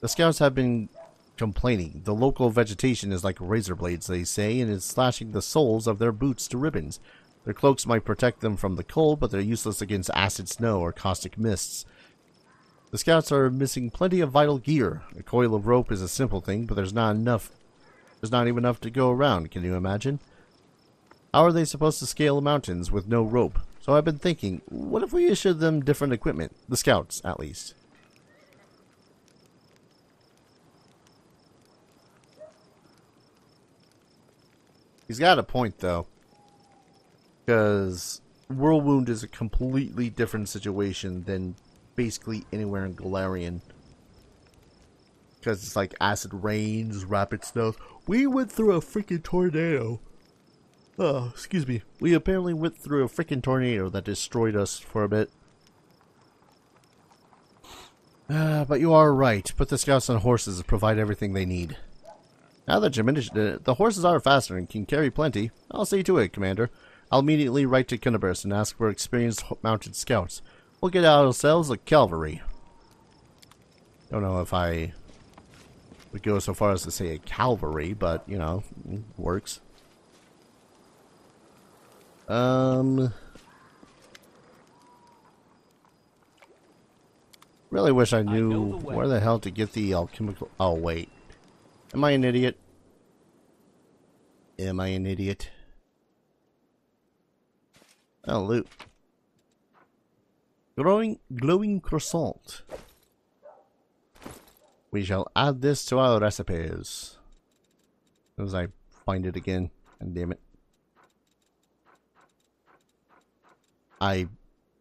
[SPEAKER 1] The scouts have been complaining. The local vegetation is like razor blades, they say, and is slashing the soles of their boots to ribbons. Their cloaks might protect them from the cold, but they're useless against acid snow or caustic mists. The scouts are missing plenty of vital gear. A coil of rope is a simple thing, but there's not even enough to go around, can you imagine? How are they supposed to scale the mountains with no rope? So I've been thinking, what if we issued them different equipment? The scouts, at least. He's got a point, though. Because World Wound is a completely different situation than basically anywhere in Galarian. Because it's like acid rains, rapid snow. We went through a freaking tornado. Oh, excuse me. We apparently went through a freaking tornado that destroyed us for a bit. But you are right. Put the scouts on horses to provide everything they need. Now that you mentioned it, the horses are faster and can carry plenty. I'll see to it, Commander. I'll immediately write to Kennebrest and ask for experienced mounted scouts. We'll get out ourselves a cavalry. Don't know if I would go so far as to say a cavalry, but, you know, works. Really wish I knew where the hell to get the alchemical... Oh, wait. Am I an idiot? Am I an idiot? Oh, loot. Glowing croissant. We shall add this to our recipes. As I find it again. And damn it. I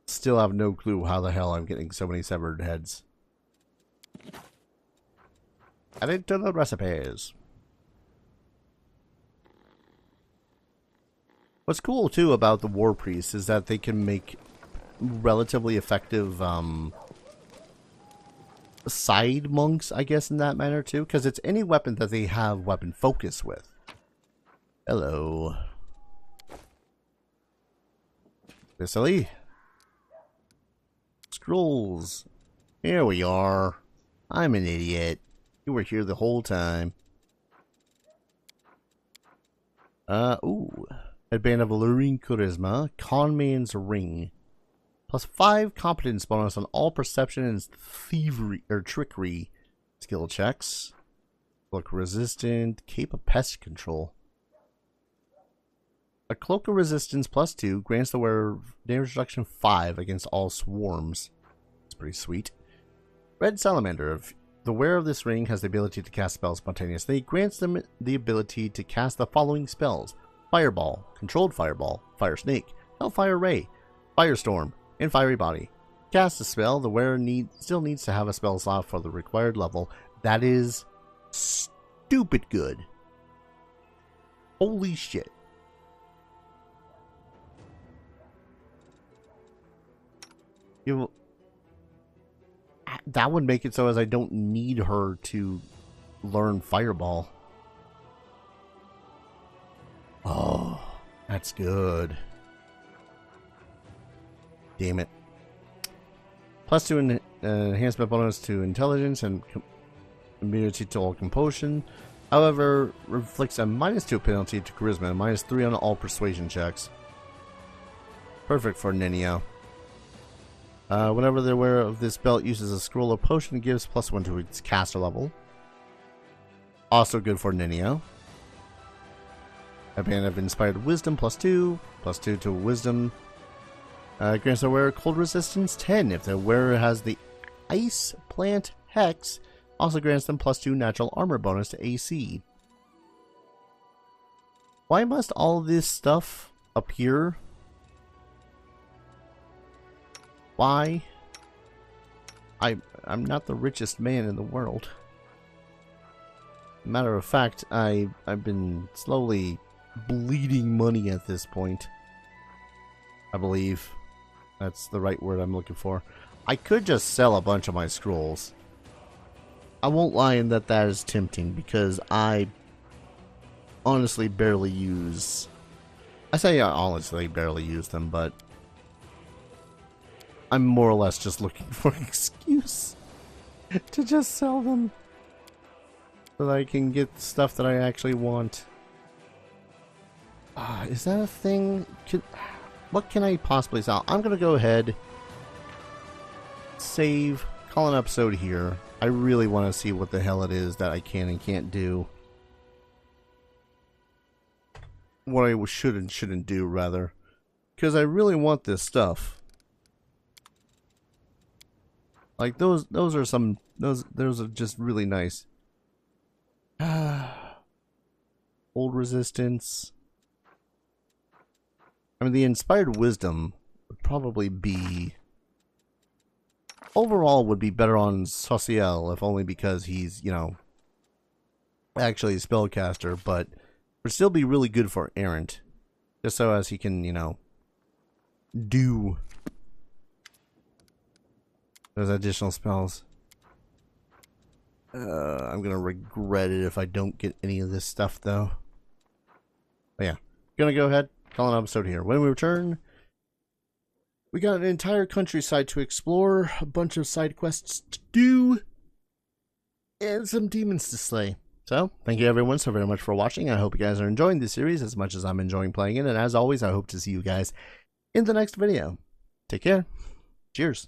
[SPEAKER 1] still have no clue how the hell I'm getting so many severed heads. Add it to the recipes. What's cool too about the war priests is that they can make relatively effective side monks, I guess, in that manner too, because it's any weapon that they have weapon focus with. Hello. Silly. Scrolls. Here we are. I'm an idiot. You were here the whole time. Ooh. Headband of Alluring Charisma. Conman's Ring. Plus 5 competence bonus on all perception and thievery or trickery skill checks. Look resistant. Cape of Pest Control. A Cloak of Resistance plus 2 grants the wearer damage reduction 5 against all swarms. That's pretty sweet. Red Salamander. The wearer of this ring has the ability to cast spells spontaneously. It grants them the ability to cast the following spells: Fireball, Controlled Fireball, Fire Snake, Hellfire Ray, Firestorm, and Fiery Body. Cast a spell, the wearer still needs to have a spell slot for the required level. That is stupid good. Holy shit. That would make it so as I don't need her to learn Fireball. Oh, that's good. Damn it. Plus 2 enhancement bonus to intelligence and immunity to all compulsion. However, reflects a -2 penalty to charisma and -3 on all persuasion checks. Perfect for Ninio. Whenever the wearer of this belt uses a scroll or potion, it gives +1 to its caster level. Also good for Ninio. A band of Inspired Wisdom +2 to Wisdom. Grants the wearer cold resistance 10 if the wearer has the Ice Plant Hex. Also grants them +2 natural armor bonus to AC. Why must all this stuff appear? Why? I'm not the richest man in the world. Matter of fact, I've been slowly bleeding money at this point. I believe that's the right word I'm looking for. I could just sell a bunch of my scrolls. I won't lie in that is tempting because I honestly barely use... I say I honestly barely use them, but I'm more or less just looking for an excuse to just sell them so that I can get stuff that I actually want. Is that a thing? What can I possibly sell? I'm going to go ahead, save, call an episode here. I really want to see what the hell it is that I can and can't do. What I should and shouldn't do, rather. Because I really want this stuff. Like, those are some... Those are just really nice. Old resistance. I mean, the Inspired Wisdom would probably be... Overall would be better on Sosiel, if only because he's, you know, actually a spellcaster, but would still be really good for Errant. Just so as he can, you know, do those additional spells. I'm gonna regret it if I don't get any of this stuff, though. But yeah, gonna go ahead, call an episode here. When we return, we got an entire countryside to explore, a bunch of side quests to do, and some demons to slay. So, thank you everyone so very much for watching. I hope you guys are enjoying this series as much as I'm enjoying playing it, and as always, I hope to see you guys in the next video. Take care. Cheers.